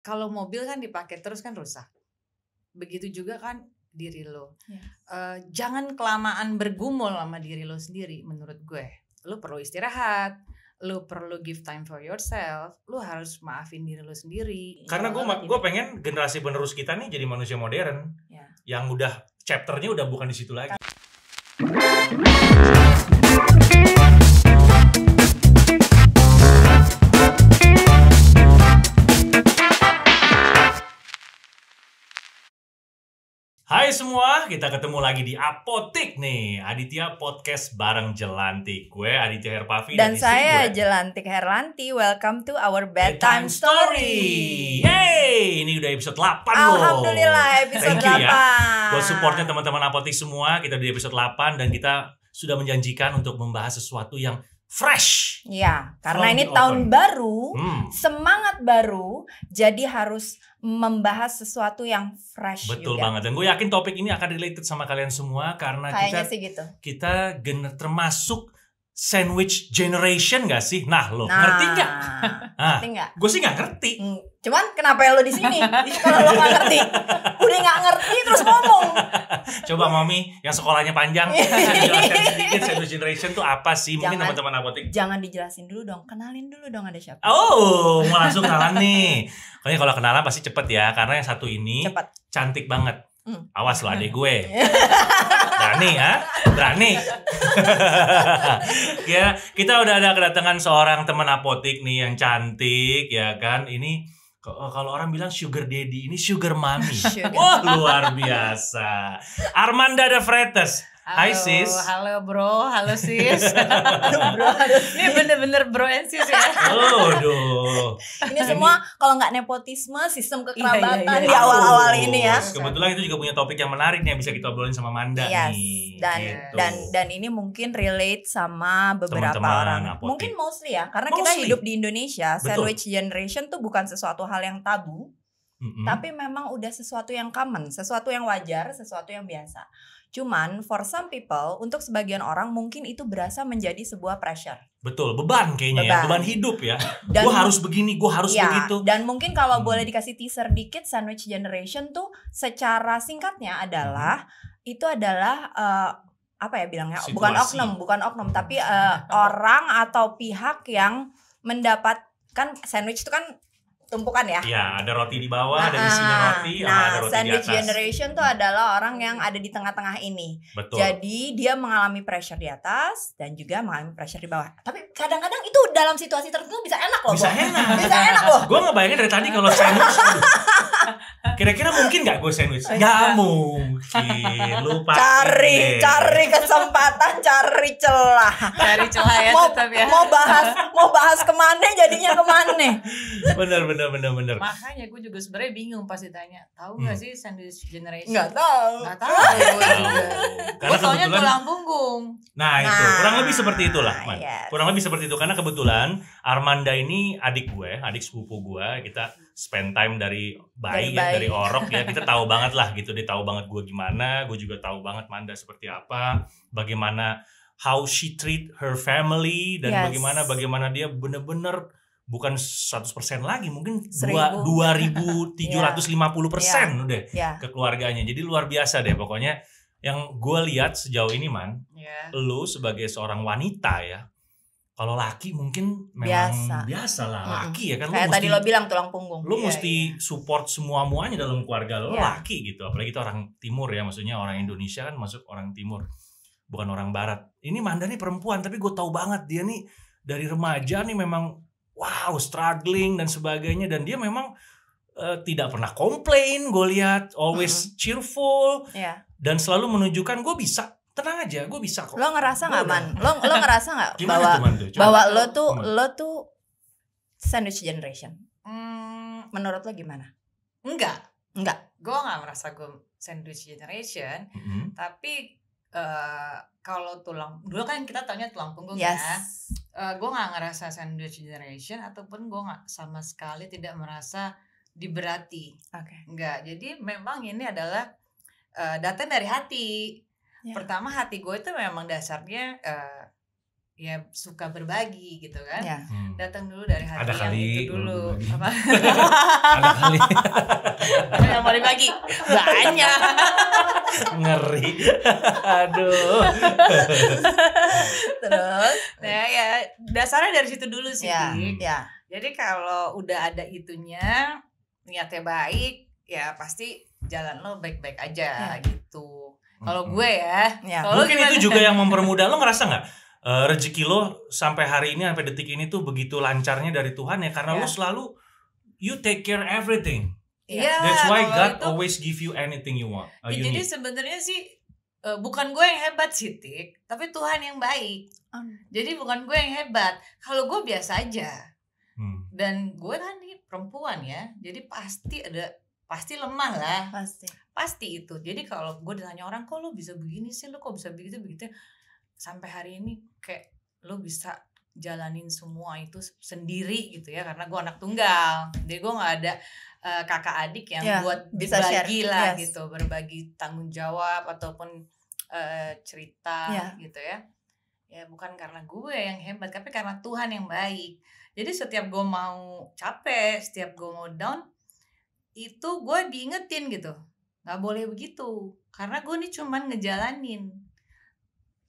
kalau mobil kan dipakai terus kan rusak. Begitu juga kan diri lo. Jangan kelamaan bergumul sama diri lo sendiri menurut gue. Lo perlu istirahat, lo perlu give time for yourself, lo harus maafin diri lo sendiri. Karena gue pengen generasi penerus kita nih jadi manusia modern. Yang udah chapternya udah bukan di situ lagi. Hai semua, kita ketemu lagi di Apotik nih, Aditya Podcast bareng Jelantik. Gue Aditya Herpavi dan saya Jelantik Herlanti. Welcome to our bedtime story. Yeay, ini udah episode 8 loh. Alhamdulillah episode 8 ya. Buat supportnya teman-teman Apotik semua, kita di episode 8 dan kita sudah menjanjikan untuk membahas sesuatu yang fresh. Ya, karena ini tahun baru, semangat baru, jadi harus membahas sesuatu yang fresh. Betul juga. banget, dan gue yakin topik ini akan related sama kalian semua karena kayaknya sih gitu. Kita termasuk sandwich generation gak sih? Ngerti nggak? Ngerti nggak? Gue sih nggak ngerti. Cuman kenapa lo di sini? Kalau lo nggak ngerti, udah nggak ngerti terus ngomong. Coba Mami yang sekolahnya panjang jelaskan sedikit sandwich generation tuh apa sih? Mungkin teman-teman Apotik. Jangan dijelasin dulu dong, kenalin dulu dong ada siapa. Oh, mau langsung kenalan nih. Kayaknya kalau kenalan pasti cepet ya, karena yang satu ini cantik banget. Awas lo adek gue. Berani ya? Berani. Ya, kita udah ada kedatangan seorang teman Apotik nih yang cantik ya kan. Ini kalau orang bilang sugar daddy, ini sugar mommy. Wah, luar biasa. Armanda de Freitas. Hai sis. Halo bro, halo sis. Ini bener-bener bro and sis ya. Aduh. Ini semua kalau nggak nepotisme, sistem kekerabatan di awal-awal ini ya. Kebetulan itu juga punya topik yang menarik nih yang bisa kita obrolin sama Manda nih. Dan ini mungkin relate sama beberapa teman-teman orang. Mungkin mostly ya, karena kita hidup di Indonesia. Sandwich generation tuh bukan sesuatu hal yang tabu. Tapi memang udah sesuatu yang common, sesuatu yang wajar, sesuatu yang biasa. Cuman for some people, untuk sebagian orang mungkin itu berasa menjadi sebuah pressure. Betul, beban kayaknya ya, beban hidup ya. Gue harus begini, gue harus begitu. Dan mungkin kalau boleh dikasih teaser dikit, sandwich generation tuh secara singkatnya adalah itu adalah apa ya bilangnya? Situasi. Bukan oknum, tapi orang atau pihak yang mendapatkan sandwich itu kan tumpukan ya. Iya, ada roti di bawah, ada isinya roti, ada roti sandwich di atas. generation tuh adalah orang yang ada di tengah-tengah ini. Betul. Jadi dia mengalami pressure di atas dan juga mengalami pressure di bawah. Tapi kadang-kadang itu dalam situasi tertentu bisa enak loh. Bisa enak. Bisa enak loh. Gue ngebayangin dari tadi kalau sandwich. Kira-kira mungkin gak gue sandwich? Gak mungkin. Lupa. Cari kesempatan, cari celah. Cari celah ya tetap ya. Mau bahas kemana jadinya kemana. Bener. Makanya gue juga sebenarnya bingung pas ditanya. Tahu nggak sih sandwich generation? Nggak tahu. Gue taunya tulang punggung. Nah itu kurang lebih seperti itulah, Man. Kurang lebih seperti itu karena kebetulan Armanda ini adik gue, adik sepupu gue. Kita spend time dari bayi. Dari orok ya. Kita tahu banget lah gitu. Dia tahu banget gue gimana. Gue juga tahu banget Manda seperti apa. Bagaimana how she treat her family dan bagaimana dia bener-bener bukan 100% lagi, mungkin 2.750% udah ke keluarganya. Jadi luar biasa deh pokoknya. Yang gue lihat sejauh ini Man, lu sebagai seorang wanita ya, kalau laki mungkin memang biasa lah, laki ya kan. Kayak tadi lo bilang tulang punggung. Lu mesti support semua-muanya dalam keluarga lo, laki gitu. Apalagi kita orang timur ya, maksudnya orang Indonesia kan masuk orang timur, bukan orang barat. Ini Manda nih perempuan, tapi gue tahu banget dia nih dari remaja nih memang struggling dan sebagainya, dan dia memang tidak pernah komplain. Gue lihat always cheerful dan selalu menunjukkan gue bisa, tenang aja, gue bisa kok. Lo ngerasa nggak Man? Lo ngerasa nggak bahwa lo tuh sandwich generation? Menurut lo gimana? Enggak. Gue nggak merasa gue sandwich generation, tapi kalau dulu kan kita taunya tulang punggung ya. Gue nggak ngerasa sandwich generation ataupun gue nggak sama sekali tidak merasa diberati. Enggak. Jadi memang ini adalah datang dari hati. Pertama hati gue itu memang dasarnya ya suka berbagi gitu kan. Datang dulu dari hati ada yang kali, itu dulu. Apa? Ada kali. Yang mau dibagi banyak. Ngeri. Aduh. Terus nah ya dasarnya dari situ dulu sih. Jadi kalau udah ada itunya, niatnya baik, ya pasti jalan lo baik-baik aja gitu. Kalau gue ya. Mungkin itu juga yang mempermudah. Lo ngerasa nggak rezeki lo sampai hari ini, sampai detik ini tuh begitu lancarnya dari Tuhan ya, karena lo selalu you take care everything. That's why God always give you anything you want. Jadi sebenarnya sih bukan gue yang hebat sih, Tik, tapi Tuhan yang baik. Jadi bukan gue yang hebat. Kalau gue biasa aja. Dan gue kan nih perempuan ya, jadi pasti lemah lah. Pasti itu. Jadi kalau gue ditanya orang, kok lo bisa begini sih, lo kok bisa begitu, sampai hari ini kayak lo bisa jalanin semua itu sendiri gitu ya, karena gue anak tunggal. Jadi gue nggak ada kakak adik yang buat bisa berbagi share. lah gitu, berbagi tanggung jawab ataupun cerita gitu ya. Ya bukan karena gue yang hebat, tapi karena Tuhan yang baik. Jadi setiap gue mau capek, setiap gue mau down, itu gue diingetin gitu, nggak boleh begitu, karena gue nih cuman ngejalanin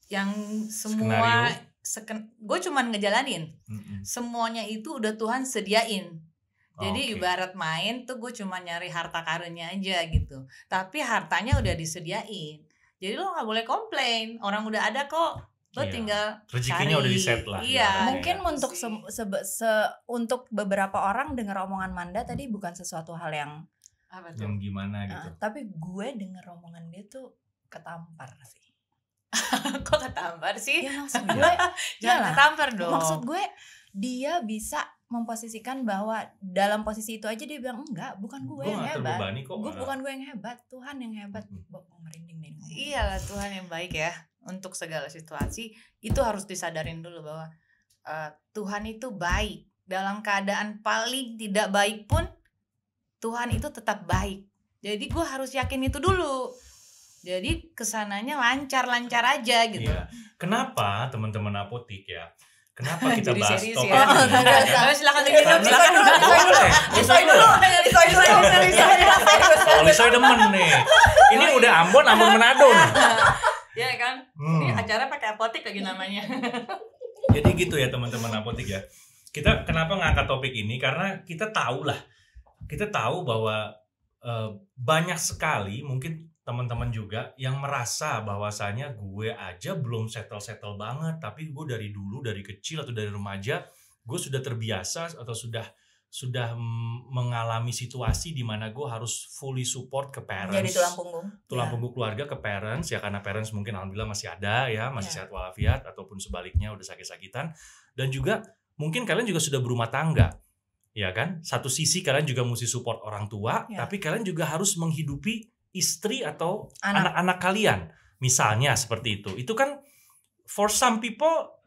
yang semua gue cuman ngejalanin. Semuanya itu udah Tuhan sediain. Jadi ibarat main tuh gue cuma nyari harta karunnya aja gitu. Tapi hartanya udah disediain. Jadi lo gak boleh komplain. Orang udah ada kok. Lo tinggal rezekinya udah di-set lah. Mungkin untuk untuk beberapa orang dengar omongan Manda tadi bukan sesuatu hal yang yang gimana gitu. Tapi gue denger omongan dia tuh ketampar sih. Kok ketampar sih? Ya maksud gue jangan ketampar dong. Maksud gue dia bisa memposisikan bahwa dalam posisi itu aja dia bilang enggak, bukan gue yang hebat. Bukan gue yang hebat, Tuhan yang hebat. Merinding nih. Iyalah, Tuhan yang baik ya. Untuk segala situasi itu harus disadarin dulu bahwa Tuhan itu baik. Dalam keadaan paling tidak baik pun Tuhan itu tetap baik. Jadi gue harus yakin itu dulu. Jadi kesananya lancar-lancar aja gitu. Iya. Kenapa teman-teman apotik ya? Kenapa kita bahas topik ini? Silakan Lisoy demen nih. Ini udah Ambon Manado nih. Ya kan? Ini acara pakai apotik lagi namanya. Jadi gitu ya teman-teman apotik ya. Kita kenapa ngangkat topik ini? Karena kita tahu bahwa banyak sekali mungkin teman-teman juga yang merasa bahwasanya gue aja belum settle banget, tapi gue dari dulu, dari kecil atau dari remaja gue sudah terbiasa atau sudah mengalami situasi di mana gue harus fully support ke parents. Jadi tulang punggung keluarga ke parents ya, karena parents mungkin alhamdulillah masih ada ya, masih sehat walafiat, ataupun sebaliknya udah sakit-sakitan. Dan juga mungkin kalian juga sudah berumah tangga. Ya kan? Satu sisi kalian juga mesti support orang tua, tapi kalian juga harus menghidupi istri atau anak-anak kalian. Misalnya seperti itu. Itu kan for some people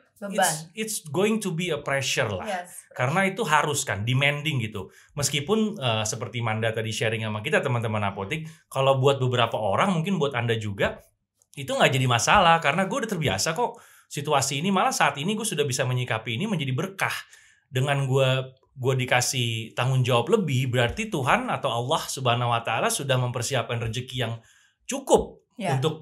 it's going to be a pressure lah. Karena itu harus kan, demanding gitu. Meskipun seperti Manda tadi sharing sama kita teman-teman apotik, kalau buat beberapa orang, mungkin buat Anda juga, itu gak jadi masalah. Karena gue udah terbiasa kok situasi ini. Malah saat ini gue sudah bisa menyikapi ini menjadi berkah. Dengan gue dikasih tanggung jawab lebih, berarti Tuhan atau Allah Subhanahu wa taala sudah mempersiapkan rezeki yang cukup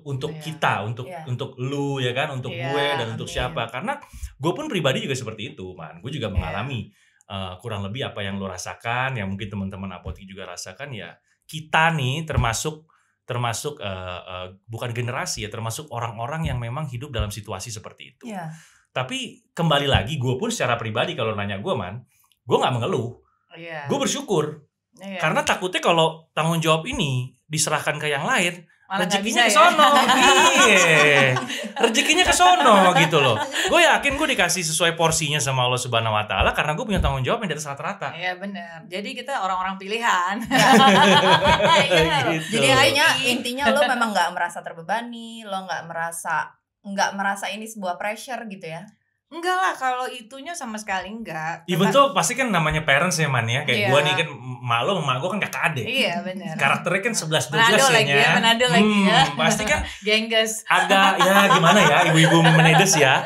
untuk kita, untuk lu ya kan, untuk gue dan untuk siapa. Karena gue pun pribadi juga seperti itu, man. Gue juga mengalami kurang lebih apa yang lo rasakan, yang mungkin teman-teman apotik juga rasakan ya. Kita nih termasuk bukan generasi ya, termasuk orang-orang yang memang hidup dalam situasi seperti itu. Tapi kembali lagi, gue pun secara pribadi kalau nanya gue, man, gue nggak mengeluh, gue bersyukur, karena takutnya kalau tanggung jawab ini diserahkan ke yang lain, rezekinya ke sono, rezekinya ke sono gitu loh. Gue yakin gue dikasih sesuai porsinya sama Allah Subhanahu Wa Taala karena gue punya tanggung jawab yang di atas rata-rata. Iya benar. Jadi kita orang-orang pilihan. Gitu. Jadi intinya lo memang nggak merasa terbebani, lo nggak merasa ini sebuah pressure gitu ya. Enggak lah, kalau itunya sama sekali enggak. Even tuh pasti kan namanya parents ya Man ya. Kayak gue nih kan, mak gue kan kakak adik. Iya benar. Karakternya kan 11-12 ya. Manado lagi ya. Pasti kan gengges. Agak ya gimana ya, ibu-ibu menedes ya.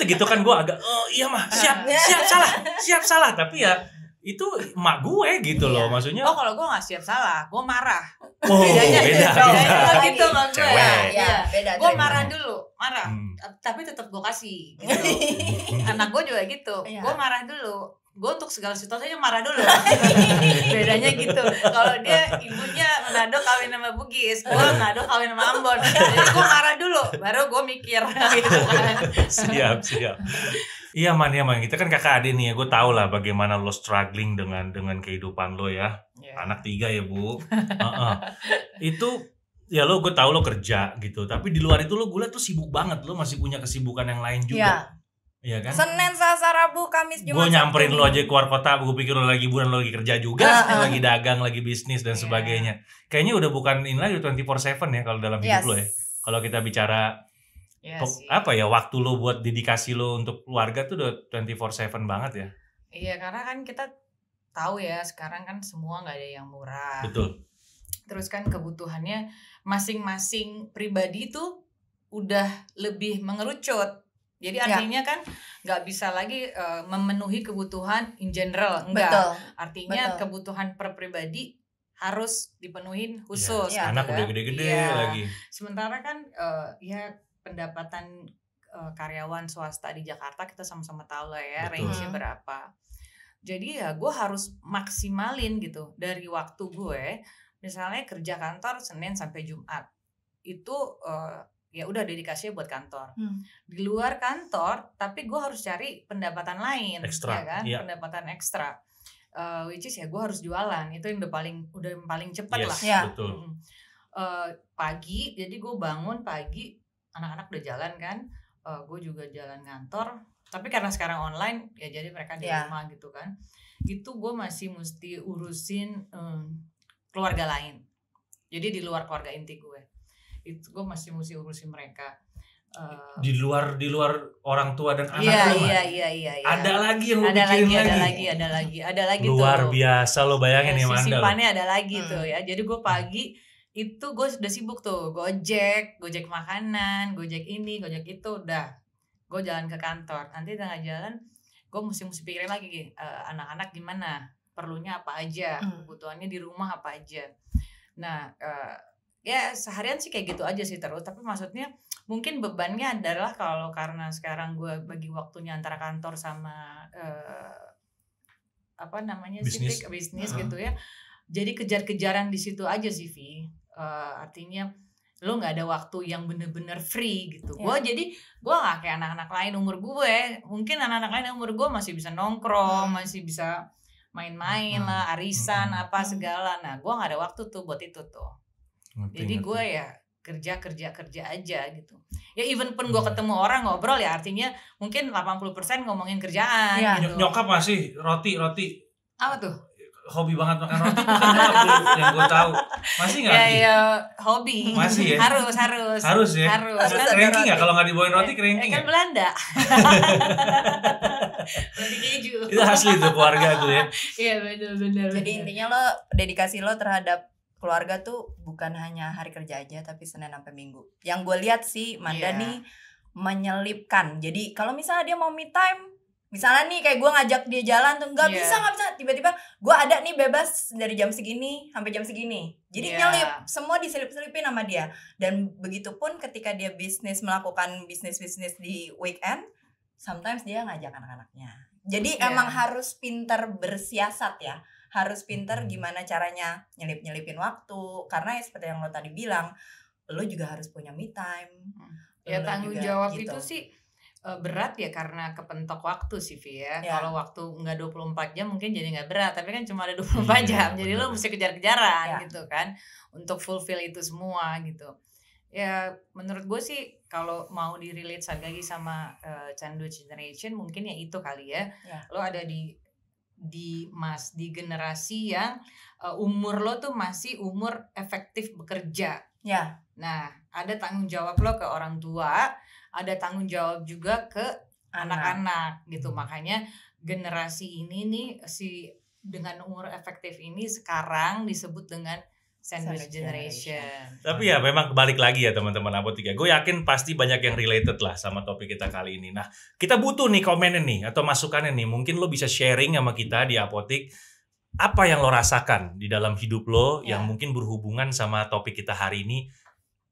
Gitu kan gue agak, oh iya mah, siap salah. Tapi ya itu emak gue gitu loh, maksudnya. Oh kalau gue nggak siap salah, gue marah. Oh, beda. Gitu sama gue. Ya, beda. Gue marah dulu, tapi tetap gue kasih. Gitu. Anak gue juga gitu. Gue marah dulu. Gue untuk segala situasinya marah dulu. Bedanya gitu. Kalau dia ibunya Manado kawin sama Bugis, gue Manado kawin sama Ambon. Jadi gue marah dulu, baru gue mikir. Gitu kan. Siap. Iya man, kita kan kakak adik nih ya, gue tau lah bagaimana lo struggling dengan kehidupan lo ya. Anak 3 ya Bu. Itu ya gue tau lo kerja gitu, tapi di luar itu lo gue liat tuh sibuk banget, lo masih punya kesibukan yang lain juga. Iya kan? Senin, Selasa, Rabu, Kamis, Jumat. Gue nyamperin lo aja keluar kota, gue pikir lo lagi liburan, lo lagi kerja juga, lagi dagang, lagi bisnis dan sebagainya. Kayaknya udah bukan ini lagi 24/7 ya kalau dalam hidup lo ya. Kalau kita bicara waktu lo buat dedikasi lo untuk keluarga tuh udah 24/7 banget ya. Iya, karena kan kita tahu ya sekarang kan semua nggak ada yang murah. Betul. Terus kan kebutuhannya masing-masing pribadi tuh udah lebih mengerucut. Jadi artinya kan nggak bisa lagi memenuhi kebutuhan in general, enggak. Betul. Artinya kebutuhan per pribadi harus dipenuhin khusus. Anak udah gede-gede lagi. Sementara kan pendapatan karyawan swasta di Jakarta kita sama-sama tahu lah ya range-nya berapa. Jadi ya gue harus maksimalin gitu dari waktu gue. Misalnya kerja kantor Senin sampai Jumat itu ya udah dedikasinya buat kantor. Di luar kantor tapi gue harus cari pendapatan lain, ekstra, ya kan? Pendapatan ekstra. Which is ya gue harus jualan, itu yang udah paling cepat lah. Betul. Pagi, jadi gue bangun pagi. Anak-anak udah jalan kan, gue juga jalan kantor. Tapi karena sekarang online, ya jadi mereka di rumah gitu kan. Itu gue masih mesti urusin keluarga lain. Jadi di luar keluarga inti gue, itu gue masih mesti urusin mereka. Di luar orang tua dan anak lo. Iya. Ada lagi yang lo pikirin Ada lagi luar tuh. Biasa lo bayangin ya Manda. Sisipannya ada lagi tuh ya. Jadi gue pagi itu gue sudah sibuk tuh, gojek makanan, gojek ini, gojek itu, udah gue jalan ke kantor. Nanti tengah jalan gue mesti pikirin lagi anak-anak gimana, perlunya apa aja, kebutuhannya di rumah apa aja. Nah ya seharian sih kayak gitu aja sih terus. Tapi maksudnya mungkin bebannya adalah karena sekarang gue bagi waktunya antara kantor sama bisnis gitu ya. Jadi kejar-kejaran di situ aja sih Vi. Artinya lo nggak ada waktu yang bener-bener free gitu. Gue nggak kayak anak-anak lain umur gue. Mungkin anak-anak lain umur gue masih bisa nongkrong, masih bisa main-main lah, arisan apa segala. Nah gue nggak ada waktu tuh buat itu tuh. Jadi gue ya kerja aja gitu. Ya even pun gue ketemu orang ngobrol ya artinya mungkin 80% ngomongin kerjaan. Gitu. Nyokap masih roti. Apa tuh? Hobi banget makan roti bukan yang gue tahu. Masih nggak? Ya hobi. Masih ya? Harus ya? Harus. Cranky nggak kalau nggak dibawain roti cranky nggak? Kan Belanda. Roti keju. Itu asli tuh keluarga tuh ya. Iya benar. Jadi intinya lo dedikasi lo terhadap keluarga tuh bukan hanya hari kerja aja tapi Senin sampai Minggu. Yang gue lihat sih Manda nih menyelipkan. Jadi kalau misalnya dia mau me time, misalnya nih kayak gue ngajak dia jalan tuh nggak bisa tiba-tiba gue ada nih bebas dari jam segini sampai jam segini. Jadi nyelip semua diselip-selipin sama dia. Dan begitupun ketika dia melakukan bisnis di weekend, sometimes dia ngajak anak-anaknya. Jadi emang harus pintar bersiasat ya. Harus pintar gimana caranya nyelip-nyelipin waktu. Karena ya seperti yang lo tadi bilang, lo juga harus punya me time. Ya tanggung jawab gitu. Itu sih berat ya karena kepentok waktu sih Vi ya. Kalau waktu nggak 24 jam mungkin jadi nggak berat. Tapi kan cuma ada 24 jam. Jadi lo mesti kejar-kejaran gitu kan. Untuk fulfill itu semua gitu. Ya menurut gue sih kalau mau di-relate lagi sama Sandwich Generation mungkin ya itu kali ya. Lo ada di generasi yang umur lo tuh masih umur efektif bekerja. Nah, ada tanggung jawab lo ke orang tua, ada tanggung jawab juga ke anak-anak gitu. Makanya generasi ini nih dengan umur efektif ini sekarang disebut dengan sandwich generation. Tapi ya memang balik lagi ya teman-teman Apotik ya. Gue yakin pasti banyak yang related lah sama topik kita kali ini. Nah, kita butuh nih komennya nih atau masukannya nih. Mungkin lo bisa sharing sama kita di Apotik apa yang lo rasakan di dalam hidup lo yang mungkin berhubungan sama topik kita hari ini.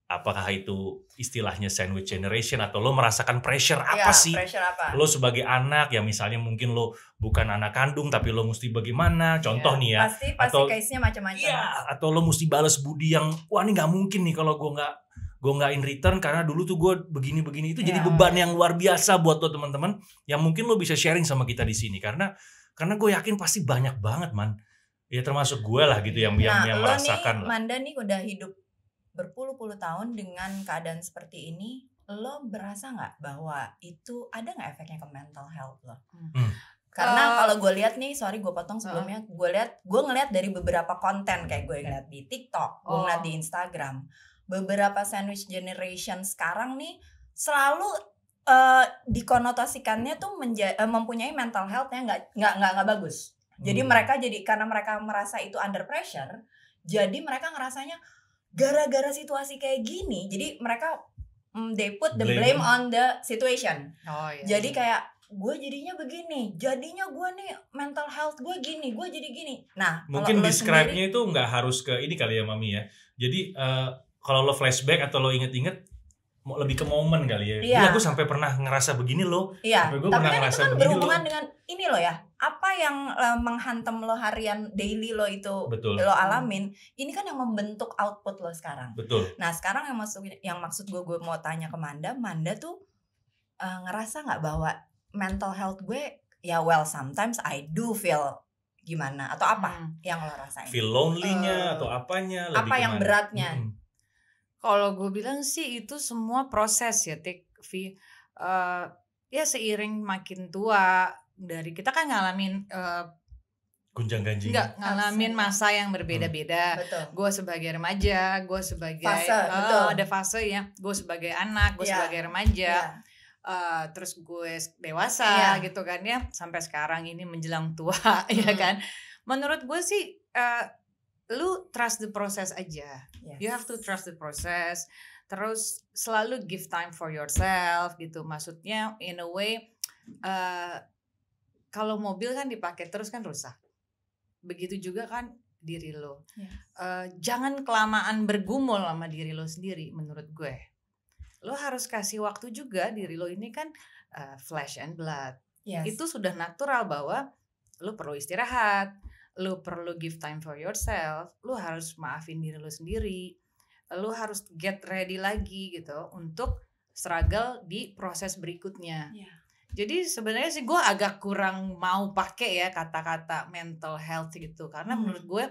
Apakah itu istilahnya sandwich generation atau lo merasakan pressure apa sih? Pressure apa? Lo sebagai anak ya misalnya mungkin lo bukan anak kandung tapi lo mesti bagaimana? Contoh nih ya. Pasti case-nya macam-macam. Iya, atau lo mesti balas budi yang wah ini nggak mungkin nih kalau gue nggak in return karena dulu tuh gue begini-begini itu jadi beban yang luar biasa buat lo teman-teman yang mungkin lo bisa sharing sama kita di sini karena gue yakin pasti banyak banget man. Ya termasuk gue lah gitu yang merasakan nih, Manda nih udah hidup berpuluh-puluh tahun dengan keadaan seperti ini, lo berasa nggak bahwa itu ada nggak efeknya ke mental health lo? Karena kalau gue lihat nih, sorry gue potong sebelumnya, gue ngeliat dari beberapa konten kayak gue ngeliat di TikTok, gue ngeliat di Instagram, beberapa sandwich generation sekarang nih selalu dikonotasikannya tuh mempunyai mental health yang nggak bagus. Jadi karena mereka merasa itu under pressure, jadi mereka ngerasanya gara-gara situasi kayak gini, jadi mereka they put the blame on the situation. Jadi kayak gue jadinya begini, jadinya gue nih mental health gue gini, gue jadi gini. Nah, mungkin describe-nya itu nggak harus ke ini kali ya Mami ya. Jadi kalau lo flashback atau lo inget-inget lebih ke momen kali ya. Iya, gue sampai pernah ngerasa begini loh. Iya. Tapi kan itu kan berhubungan dengan ini lo ya. Apa yang menghantam lo harian daily lo itu lo alamin, ini kan yang membentuk output lo sekarang. Betul. Nah sekarang yang maksud gue mau tanya ke Manda tuh ngerasa nggak bahwa mental health gue ya sometimes I do feel gimana atau apa yang lo rasain? Feel lonely-nya atau apanya? Apa yang beratnya? Kalau gue bilang sih itu semua proses ya, ya seiring makin tua dari kita kan ngalamin gunjang-ganjing. Ngalamin masa yang berbeda-beda. Gue sebagai remaja, gue sebagai ada fase ya. Gue sebagai anak, gue sebagai remaja. Terus gue dewasa gitu kan ya. Sampai sekarang ini menjelang tua ya kan. Menurut gue sih lu trust the process aja. You have to trust the process. Terus selalu give time for yourself gitu. Maksudnya in a way kalau mobil kan dipakai terus kan rusak. Begitu juga kan diri lo. Jangan kelamaan bergumul sama diri lo sendiri menurut gue. Lo harus kasih waktu juga, diri lo ini kan flesh and blood. Itu sudah natural bahwa lo perlu istirahat. Lu perlu give time for yourself, lu harus maafin diri lu sendiri, lu harus get ready lagi gitu untuk struggle di proses berikutnya. Jadi sebenarnya sih gue agak kurang mau pakai ya kata-kata mental health gitu, karena menurut gue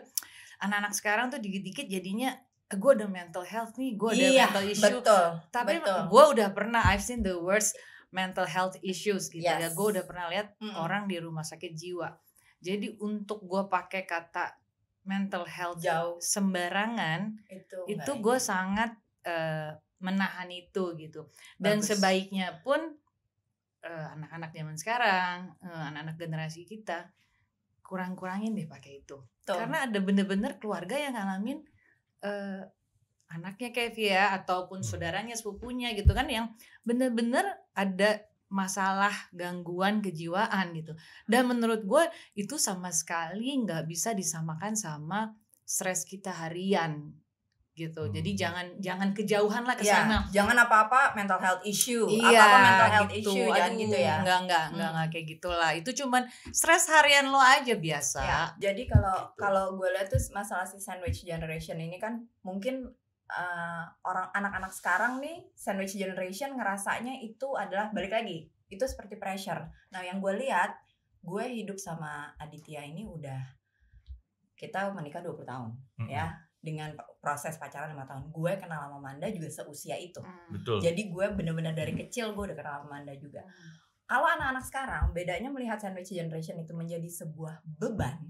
anak-anak sekarang tuh dikit-dikit jadinya gue ada mental health nih, gue ada mental issue. Tapi gue udah pernah, I've seen the worst mental health issues gitu ya. Gue udah pernah lihat orang di rumah sakit jiwa. Jadi untuk gue pakai kata mental health sembarangan itu gue sangat menahan itu gitu. Dan sebaiknya pun anak-anak zaman sekarang, anak-anak generasi kita kurang-kurangin deh pakai itu. Karena ada bener-bener keluarga yang ngalamin anaknya kayak Via ataupun saudaranya, sepupunya gitu kan yang bener-bener ada masalah gangguan kejiwaan gitu. Dan menurut gue itu sama sekali nggak bisa disamakan sama stres kita harian gitu. Jadi jangan kejauhan lah ke sana. Jangan apa-apa mental health issue. Apa-apa mental health gitu. issue jangan gitu ya. Enggak kayak gitulah. Itu cuman stres harian lo aja biasa. Jadi kalau gue lihat tuh masalah si sandwich generation ini kan mungkin orang anak-anak sekarang nih sandwich generation ngerasanya itu adalah balik lagi itu seperti pressure. Nah yang gue lihat, gue hidup sama Aditya ini udah kita menikah 20 tahun ya, dengan proses pacaran 5 tahun. Gue kenal sama Manda juga seusia itu. Betul. Jadi gue benar-benar dari kecil gue udah kenal sama Manda juga. Kalau anak-anak sekarang bedanya melihat sandwich generation itu menjadi sebuah beban.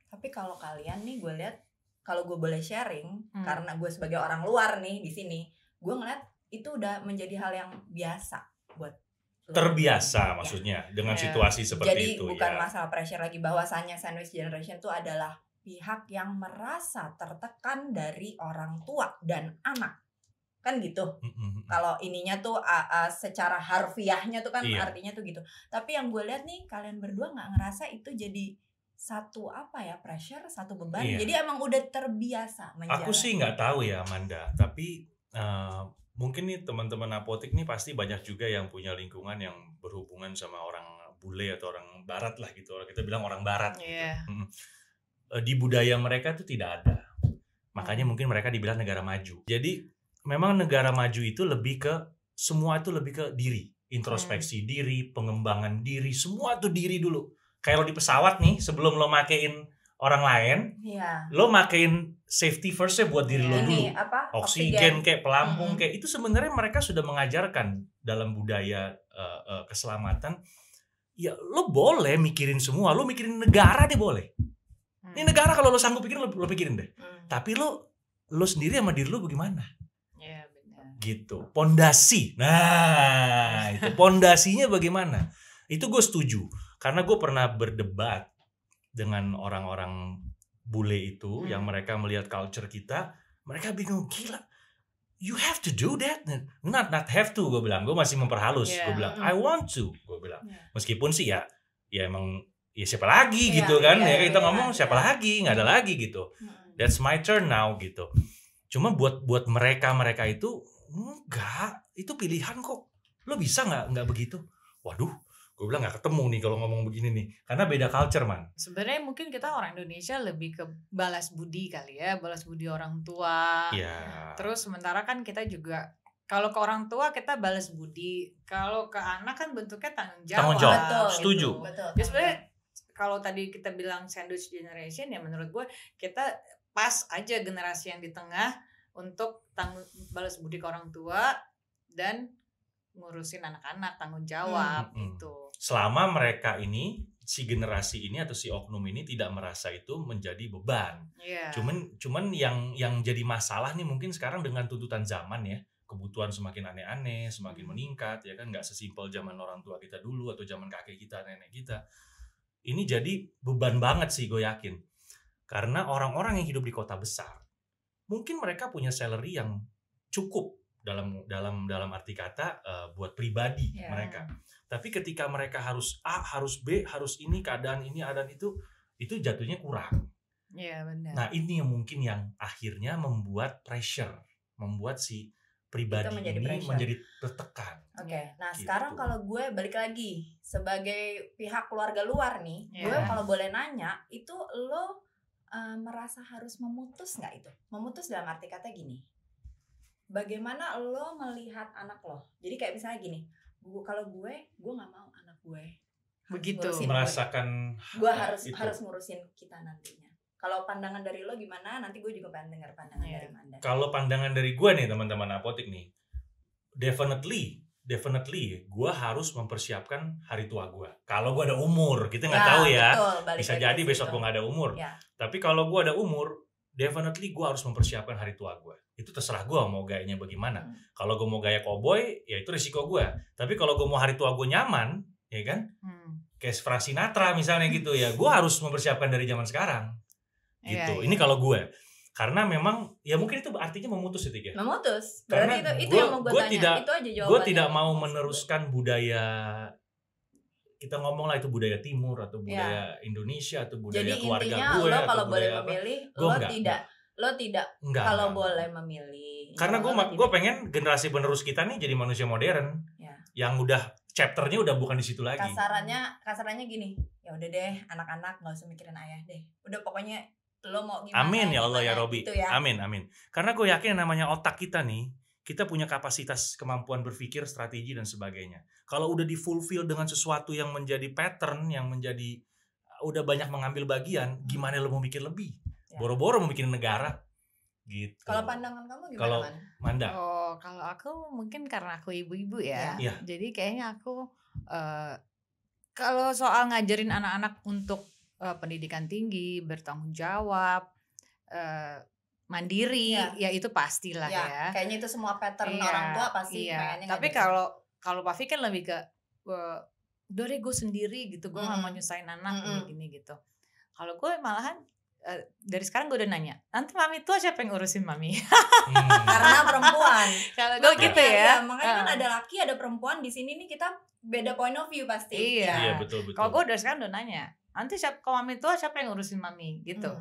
Tapi kalau kalian nih gue lihat, kalau gue boleh sharing, karena gue sebagai orang luar nih di sini, gue ngeliat itu udah menjadi hal yang biasa buat terbiasa maksudnya dengan situasi seperti jadi itu. Jadi bukan masalah pressure lagi, bahwasannya sandwich generation itu adalah pihak yang merasa tertekan dari orang tua dan anak. Kan gitu. Kalau ininya tuh secara harfiahnya tuh kan artinya tuh gitu. Tapi yang gue lihat nih, kalian berdua gak ngerasa itu jadi satu pressure, satu beban. Jadi emang udah terbiasa menjalani. Aku sih gak tahu ya Amanda, tapi mungkin nih teman-teman apotek nih pasti banyak juga yang punya lingkungan yang berhubungan sama orang bule atau orang barat lah gitu. Kita bilang orang barat gitu. Di budaya mereka tuh tidak ada. Makanya mungkin mereka dibilang negara maju. Jadi memang negara maju itu lebih ke semua itu lebih ke diri, introspeksi diri, pengembangan diri, semua tuh diri dulu. Kayak lo di pesawat nih, sebelum lo makein orang lain, lo makein safety first-nya buat diri lo dulu. Oksigen kayak pelampung kayak itu sebenarnya mereka sudah mengajarkan dalam budaya keselamatan. Ya lo boleh mikirin semua, lo mikirin negara deh boleh. Ini negara kalau lo sanggup pikirin lo pikirin deh. Tapi lo sendiri sama diri lo bagaimana? Gitu, pondasi. Nah, itu pondasinya bagaimana? Itu gue setuju. Karena gue pernah berdebat dengan orang-orang bule itu yang mereka melihat culture kita, mereka bingung, gila, you have to do that. Not have to, gue bilang. Gue masih memperhalus. Gue bilang, I want to, gue bilang. Meskipun sih ya emang ya siapa lagi gitu kan. Ya kita ngomong siapa lagi, nggak ada lagi gitu. That's my turn now gitu. Cuma buat mereka itu enggak, itu pilihan kok. Lo bisa nggak begitu? Waduh, gue bilang nggak ketemu nih kalau ngomong begini nih, karena beda culture man. Sebenarnya mungkin kita orang Indonesia lebih ke balas budi kali ya, balas budi orang tua. Terus sementara kan kita juga kalau ke orang tua kita balas budi, kalau ke anak kan bentuknya tanggung jawab. Betul, setuju. Betul. Jadi sebenarnya kalau tadi kita bilang sandwich generation ya menurut gue kita pas aja generasi yang di tengah untuk balas budi ke orang tua dan ngurusin anak-anak, tanggung jawab gitu. Selama mereka ini, si generasi ini atau si oknum ini tidak merasa itu menjadi beban. Cuman yang jadi masalah nih mungkin sekarang dengan tuntutan zaman ya, kebutuhan semakin aneh-aneh, semakin meningkat ya kan, nggak sesimpel zaman orang tua kita dulu atau zaman kakek kita, nenek kita. Ini jadi beban banget sih gue yakin. Karena orang-orang yang hidup di kota besar mungkin mereka punya salary yang cukup dalam arti kata buat pribadi mereka. Tapi ketika mereka harus A, harus B, harus ini, keadaan ini, keadaan itu jatuhnya kurang. Benar. Nah, ini yang mungkin yang akhirnya membuat pressure, membuat si pribadi ini menjadi tertekan. Nah gitu. Sekarang kalau gue balik lagi sebagai pihak keluarga luar nih, gue kalau boleh nanya, itu lo merasa harus memutus nggak itu? Memutus dalam arti kata gini, bagaimana lo melihat anak lo? Jadi kayak misalnya gini, kalau gue nggak mau anak gue begitu merasakan gue harus ngurusin kita nantinya. Kalau pandangan dari lo gimana? Nanti gue juga pengen dengar pandangan dari Manda. Kalau pandangan dari gue nih teman-teman apotek nih, definitely gue harus mempersiapkan hari tua gue. Kalau gue ada umur, kita nggak tahu ya. Betul, bisa jadi besok gue nggak ada umur. Tapi kalau gue ada umur, definitely gue harus mempersiapkan hari tua gue. Itu terserah gue mau gayanya bagaimana. Kalau gue mau gaya cowboy, ya itu risiko gue. Tapi kalau gue mau hari tua gue nyaman, ya kan? Kayak Frank Sinatra misalnya gitu ya, gue harus mempersiapkan dari zaman sekarang. Gitu. Ini kalau gue. Karena memang ya mungkin itu artinya memutus itu ya. Memutus. Berarti itu yang mau gue tanya. Itu aja jawabannya. Gue tidak mau meneruskan budaya, kita ngomong lah itu budaya timur atau budaya Indonesia atau budaya jadi keluarga intinya, gue. Jadi kalau boleh memilih, lo tidak kalau boleh memilih. Karena gue pengen generasi penerus kita nih jadi manusia modern. Yang udah chapternya udah bukan di situ lagi. Kasarannya gini, ya udah deh anak-anak nggak usah mikirin ayah deh. Udah pokoknya lo mau gimana. Amin ya Allah ya Robi. Gitu ya. Amin. Karena gue yakin yang namanya otak kita nih, kita punya kapasitas kemampuan berpikir, strategi dan sebagainya. Kalau udah di-fulfill dengan sesuatu yang menjadi pattern, yang menjadi udah banyak mengambil bagian, gimana lo mau mikir lebih? Boro-boro mau mikirin negara. Gitu. Kalau pandangan kamu gimana, kalau Manda? Kalau aku mungkin karena aku ibu-ibu ya. Jadi kayaknya aku kalau soal ngajarin anak-anak untuk pendidikan tinggi, bertanggung jawab, mandiri, ya itu pastilah ya. Kayaknya itu semua pattern orang tua pasti pengennya. Tapi kalau Pak Fi kan lebih ke udah deh gue sendiri gitu, gue gak mau nyusahin anak gini gitu. Kalau gue malahan dari sekarang gue udah nanya, nanti mami tua siapa yang ngurusin mami? Karena perempuan. Kalau gue gitu ya. Makanya kan ada laki ada perempuan di sini nih, kita beda point of view pasti. Iya betul. Kalau gue dari sekarang udah nanya, nanti kalau mami tua siapa yang ngurusin mami gitu.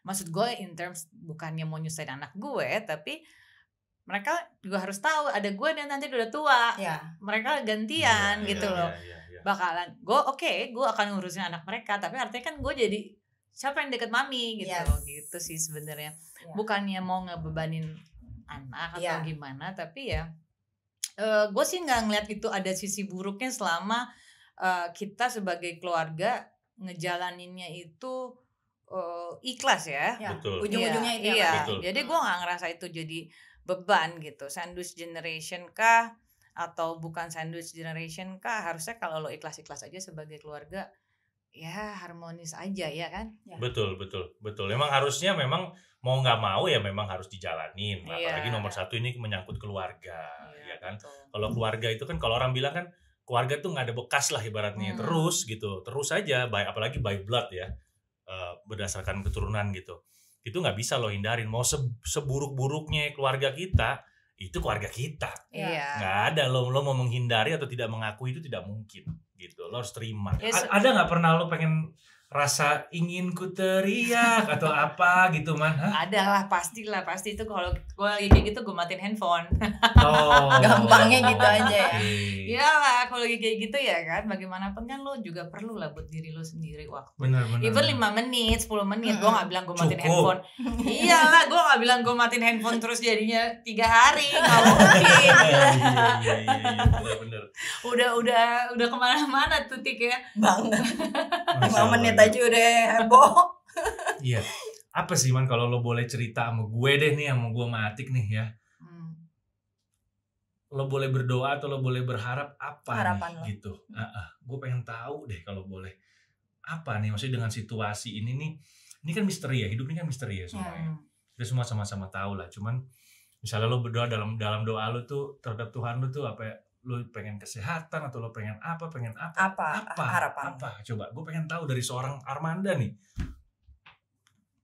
Maksud gue in terms bukannya mau nyusahin anak gue, tapi mereka juga harus tahu ada gue dan nanti udah tua. Mereka gantian gitu loh. Bakalan gue akan ngurusin anak mereka, tapi artinya kan gue jadi siapa yang deket mami gitu. Gitu sih sebenarnya. Bukannya mau ngebebanin anak atau gimana, tapi ya gue sih nggak ngeliat itu ada sisi buruknya selama kita sebagai keluarga ngejalaninnya itu ikhlas ya. Betul. Ujung-ujungnya itu betul. Jadi gue nggak ngerasa itu jadi beban gitu. Sandwich generation kah atau bukan sandwich generation kah, harusnya kalau lo ikhlas-ikhlas aja sebagai keluarga ya harmonis aja ya kan. Betul. Memang harusnya memang mau nggak mau ya memang harus dijalanin. Apalagi nomor satu ini menyangkut keluarga, ya kan. Kalau keluarga itu kan kalau orang bilang kan keluarga tuh nggak ada bekas lah ibaratnya, terus aja, apalagi by blood ya, berdasarkan keturunan gitu. Itu nggak bisa lo hindarin. Mau seburuk-buruknya keluarga kita, itu keluarga kita. Nggak ada lo mau menghindari atau tidak mengakui, itu tidak mungkin. Gitu, lo harus terima. Ada nggak pernah lo pengen rasa ingin ku teriak atau apa gitu man? Ada lah, pasti itu. Kalau gue lagi kayak gitu gue matiin handphone. Gampangnya gitu aja ya. Iyalah, kalau lagi kayak gitu ya kan, bagaimanapun kan lo juga perlu lah buat diri lo sendiri waktu. Benar. Even 5 menit, 10 menit, gue nggak bilang gue matiin handphone. Iyalah, gue nggak bilang gue matiin handphone terus jadinya 3 hari, nggak mungkin. Iya, benar. Udah kemana-mana tuh Tik ya. Banget. 5 menit aja udah heboh. Iya. Apa sih man kalau lo boleh cerita sama gue deh nih, sama gue Matik nih ya. Lo boleh berdoa atau lo boleh berharap apa harapan nih, gitu. Gue pengen tahu deh kalau boleh. Apa nih maksudnya dengan situasi ini nih. Ini kan misteri ya, hidup ini kan misteri ya semuanya. Kita semua sama-sama tahu lah. Cuman misalnya lo berdoa dalam doa lo tuh terhadap Tuhan lo tuh apa ya? Lo pengen kesehatan atau lo pengen apa harapan apa coba gue pengen tahu dari seorang Armanda nih.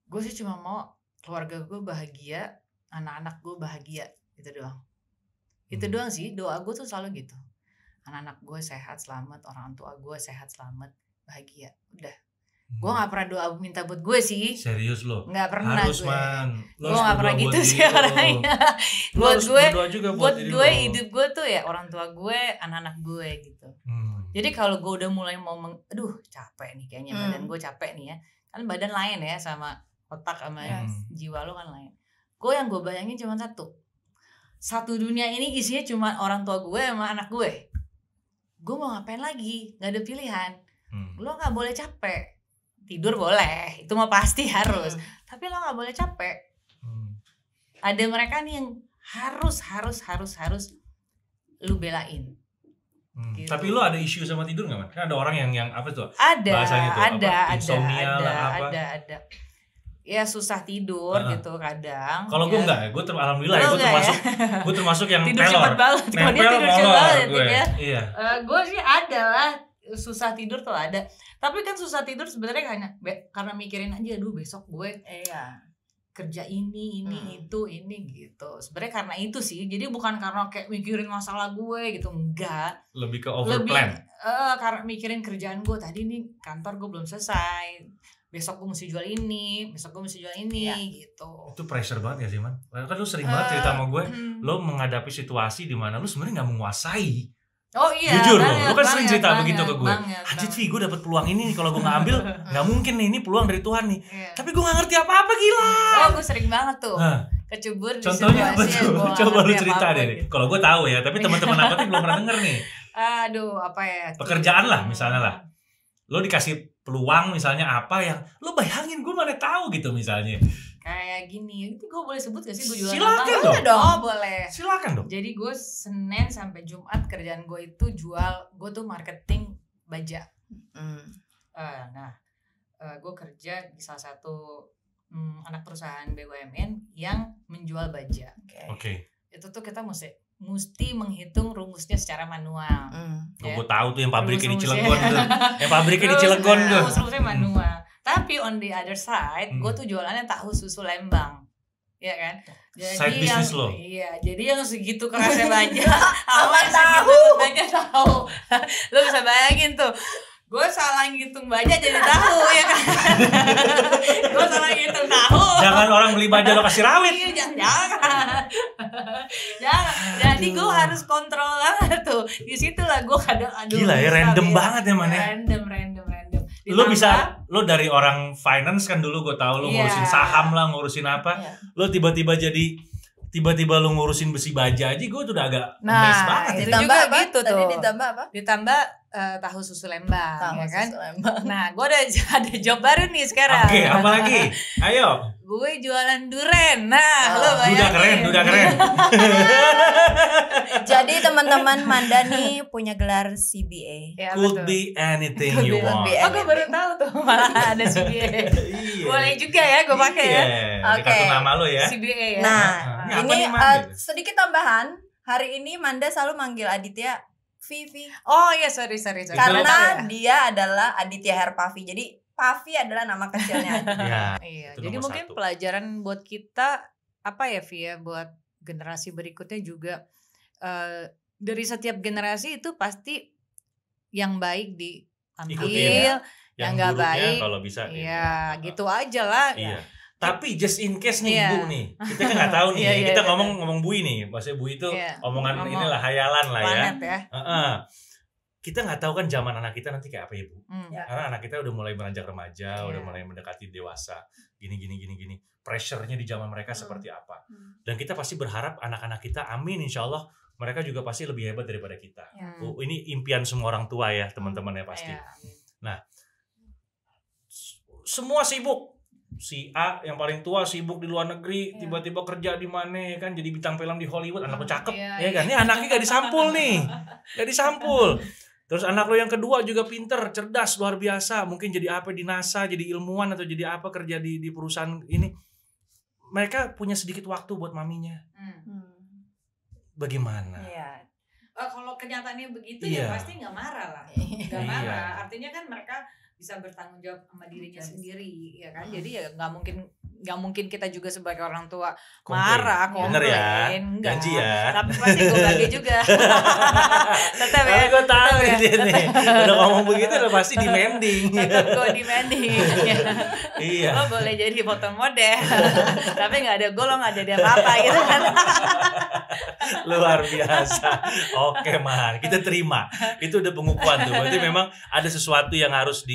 Gue sih cuma mau keluarga gue bahagia, anak-anak gue bahagia, gitu doang. Itu doang sih, doa gue tuh selalu gitu. Anak-anak gue sehat selamat, orang tua gue sehat selamat, bahagia, udah. Gue gak pernah doa minta buat gue sih. Serius lo? Gak pernah. Harus gue. Man. Gue gak pernah gitu sih orangnya. Buat gue hidup gue tuh ya orang tua gue, anak-anak gue gitu. Jadi kalau gue udah mulai mau aduh capek nih kayaknya, badan gue capek nih ya. Kan badan lain ya sama otak sama jiwa lo kan lain. Gue yang gue bayangin cuma satu dunia ini isinya cuma orang tua gue sama anak gue. Gue mau ngapain lagi? Gak ada pilihan. Lo gak boleh capek. Tidur boleh, itu mah pasti harus. Tapi lo gak boleh capek. Ada mereka nih yang harus lu belain. Gitu. Tapi lo ada isu sama tidur nggak, Man? Kan ada orang yang apa tuh? Ada, bahasanya tuh, insomnia ada, lah apa? Ada. Ya susah tidur gitu kadang. Kalau gue enggak, gue alhamdulillah ya, gue termasuk yang tidur cepat banget. Kalau dia tidur cepat banget ya. Iya. Gue sih ada lah, susah tidur tuh ada. Tapi kan susah tidur sebenarnya hanya karena mikirin aja, aduh besok gue kerja ini itu gitu. Sebenarnya karena itu sih. Jadi bukan karena kayak mikirin masalah gue gitu, enggak. Lebih ke overplan. Karena mikirin kerjaan gue tadi nih, kantor gue belum selesai. Besok gue mesti jual ini, gitu. Itu pressure banget ya sih, Man? Kan lu sering banget cerita sama gue, lo menghadapi situasi di mana lu sebenarnya nggak menguasai. Oh iya. Jujur lo kan sering cerita begitu ke gue. Anjir Vi, gue dapet peluang ini nih, kalau gue nggak ambil nggak mungkin nih, ini peluang dari Tuhan nih. Tapi gue nggak ngerti apa-apa, gila. Oh, gue sering banget tuh. Kecebur di contohnya apa situasi tuh? Coba lu cerita deh. Gitu. Kalau gue tahu ya, tapi teman-teman aku tuh belum pernah denger nih. Aduh, apa ya? Pekerjaan lah misalnya lah. Lo dikasih peluang misalnya apa yang lo bayangin, gue mana tahu gitu misalnya. Kayak gini, itu gue boleh sebut gak sih gue jualan apa? Silakan dong. Oh boleh. Silakan dong. Jadi gue Senin sampai Jumat kerjaan gue itu gue tuh marketing baja. Gue kerja di salah satu anak perusahaan BUMN yang menjual baja. Oke. Itu tuh kita mesti mesti menghitung rumusnya secara manual. Gue tahu tuh yang pabriknya di Cilegon tuh. Yang pabriknya di Cilegon tuh. Rumusnya manual. Tapi on the other side, gue tuh jualannya tahu susu Lembang. Iya kan? Jadi side business lo. Iya, jadi yang segitu kerasnya banyak sama tahu. Banyak tahu. Lo bisa bayangin tuh. Gue salah ngitung baja jadi tahu ya kan. Gue salah ngitung tahu. Jangan orang beli baja lo kasih rawit. Iya, jangan. Jadi gue harus kontrol banget tuh. Di situ lah gue kadang gila ya, random banget ya mana. Random. Lo bisa, lo dari orang finance kan dulu gue tahu lo ngurusin saham lah, ngurusin apa. Lo tiba-tiba lo ngurusin besi baja aja, gue tuh udah agak amazed banget. Ditambah apa? Gitu Tadi tuh. ditambah apa? Ditambah tahu susu Lembang, ya kan? Susu Lembang. Nah, gue ada job baru nih sekarang. Oke, apa lagi? Ayo. Gue jualan duren. Nah, lo bayangin. Udah keren. Jadi teman-teman, Manda nih punya gelar CBA. Ya, Could be anything you want. Oh, gue baru tahu tuh malah ada CBA. Boleh juga ya, gue pakai ya. Oke. Kartu nama lo ya. CBA ya. Nah, ini sedikit tambahan. Hari ini Manda selalu manggil Aditya Vivi. Oh iya, sorry. Karena dia adalah Aditya Herpavi. Jadi Pavi adalah nama kecilnya. Iya. Jadi mungkin pelajaran buat kita apa ya, Vi ya, buat generasi berikutnya juga dari setiap generasi itu pasti yang baik diambil, yang nggak baik kalau bisa. Iya, gitu aja lah. Iya. Tapi just in case nih Bu nih, kita kan nggak tahu nih. Kita ngomong Bui nih, maksudnya Bui itu omongan inilah hayalan lah ya. Kita nggak tahu kan zaman anak kita nanti kayak apa ya Bu? Karena anak kita udah mulai beranjak remaja, udah mulai mendekati dewasa, gini. Pressure-nya di zaman mereka seperti apa? Dan kita pasti berharap anak-anak kita, amin insya Allah, mereka juga pasti lebih hebat daripada kita. Ini impian semua orang tua ya teman-teman ya pasti. Nah, semua sibuk. Si A yang paling tua sibuk di luar negeri, tiba-tiba kerja di mana kan, jadi bintang film di Hollywood, anakku cakep, ya kan? Ini anaknya gak disampul nih, gak disampul. Terus anak lo yang kedua juga pinter, cerdas, luar biasa. Mungkin jadi apa di NASA, jadi ilmuwan atau jadi apa kerja di perusahaan ini. Mereka punya sedikit waktu buat maminya. Bagaimana? Kalau kenyataannya begitu ya pasti nggak marah lah, nggak marah. Artinya kan mereka bisa bertanggung jawab sama dirinya sendiri, ya kan? Jadi ya nggak mungkin kita juga sebagai orang tua marah, bener ya, enggak. Janji ya. Tapi pasti gue bagi juga. Tetap ya. Tapi gue tahu dia nih, udah ngomong begitu udah pasti demanding. Tetap gue demanding. Iya. Lo boleh jadi foto model, tapi nggak ada gue, lo nggak jadi apa-apa gitu kan. Luar biasa. Oke Man, kita terima. Itu udah pengukuhan tuh. Berarti memang ada sesuatu yang harus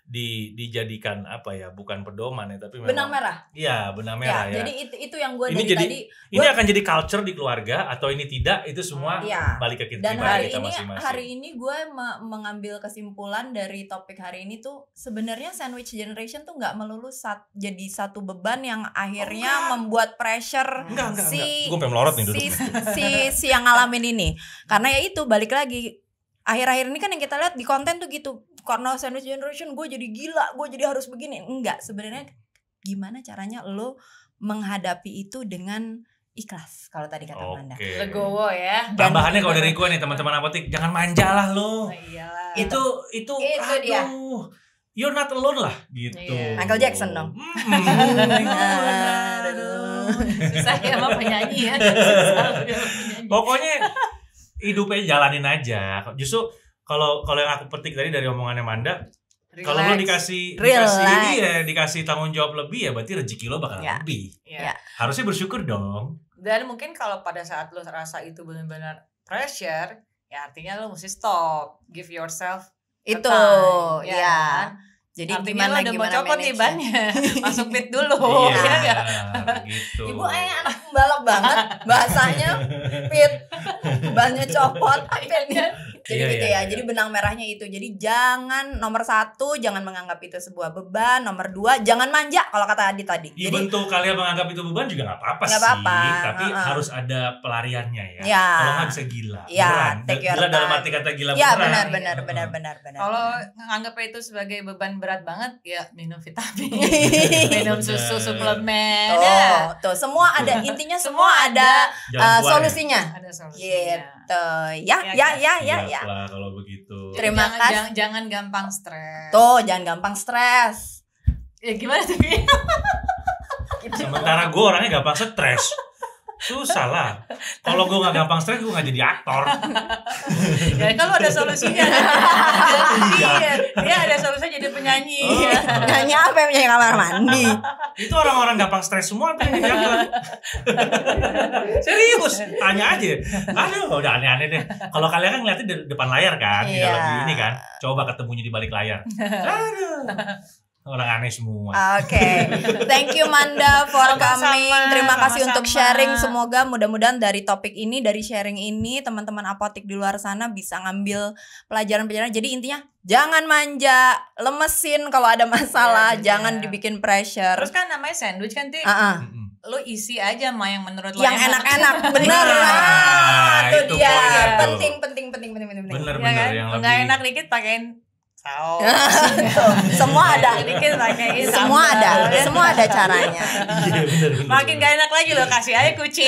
dijadikan apa ya, bukan pedoman ya, tapi memang benang merah. Iya, benang merah ya. Jadi itu yang gue ini tadi. Ini akan jadi culture di keluarga atau ini tidak, itu semua balik ke kita. Dan masing-masing. Hari ini gue mengambil kesimpulan dari topik hari ini tuh, sebenarnya sandwich generation tuh nggak melulu jadi satu beban yang akhirnya membuat pressure si yang ngalamin ini. Karena ya itu balik lagi. Akhir-akhir ini kan yang kita lihat di konten tuh gitu, karena sandwich generation gue jadi gila, gue jadi harus begini. Enggak, sebenarnya gimana caranya lo menghadapi itu dengan ikhlas, kalau tadi kata Manda. Legowo ya. Tambahannya kalau dari gue nih teman-teman apotek, jangan manja lah lo. Itu dia. You're not alone lah gitu. Michael Jackson dong. Susah ya sama penyanyi ya. Pokoknya hidupnya jalanin aja. Justru kalau yang aku petik tadi dari omongannya Manda, kalau lo dikasih tanggung jawab lebih ya berarti rezeki lo bakal lebih. Harusnya bersyukur dong. Dan mungkin kalau pada saat lo rasa itu benar-benar pressure, ya artinya lo mesti stop, give yourself itu time, ya. Jadi artinya lo udah mau copot nih bannya, masuk pit dulu. Iya, gitu. Ibu anak pembalap banget bahasanya, pit bannya copot, pitnya Jadi gitu ya. Jadi benang merahnya itu. Jadi jangan nomor 1 jangan menganggap itu sebuah beban. Nomor 2 jangan manja kalau kata Adi tadi. Even tuh kalian menganggap itu beban juga nggak apa-apa sih. Tapi harus ada pelariannya ya. Kalau nggak bisa gila. Gila dalam arti kata gila beneran. Ya benar. Kalau nganggap itu sebagai beban berat banget ya minum vitamin, minum susu, suplemen. Tuh semua ada, intinya semua ada solusinya. Ada solusinya. Gitu. Ya. Kalau begitu. Terima kasih. Jangan gampang stres. Jangan gampang stres. Ya gimana tuh? Sementara gue orangnya gampang stres. Susah lah. Kalau gue gak gampang stres, gue gak jadi aktor. Ya kalau ada solusinya. Dia ada solusinya jadi penyanyi. Penyanyi apa yang penyanyi kamar mandi? Itu orang-orang gampang stres semua pengen jadi aktor. Serius, tanya aja. Aduh, udah aneh-aneh deh. Kalau kalian kan ngeliatnya di depan layar kan, di dalam ini kan. Coba ketemunya di balik layar. Aduh. Orang aneh semua. Oke. Thank you Manda for coming. Terima kasih untuk sharing. Semoga mudah-mudahan dari topik ini, dari sharing ini, teman-teman apotik di luar sana bisa ngambil pelajaran-pelajaran. Jadi intinya jangan manja, lemesin kalau ada masalah, jangan dibikin pressure. Terus kan namanya sandwich kan, Ti? Lu isi aja mah yang menurut lo yang enak-enak. Bener. Itu dia. Penting. Bener yang lebih nggak enak dikit pakein saus. Semua ada. Dikit pakein semua ada. Semua ada caranya. Bener. Makin gak enak lagi lo, kasih aja kucing.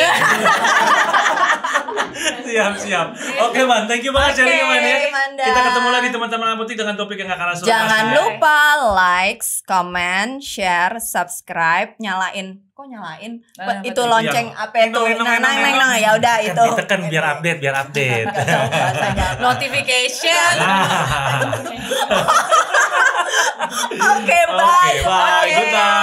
Siap. Oke, Man. Thank you banget sharing ya. Kita ketemu lagi teman-teman apotik dengan topik yang gak kalah seru. Jangan lupa like, comment, share, subscribe, nyalain. Kok nyalain? Itu lonceng apa itu? Nang ya udah itu. Ditekan biar update. Notification. Oke, bye. Good night.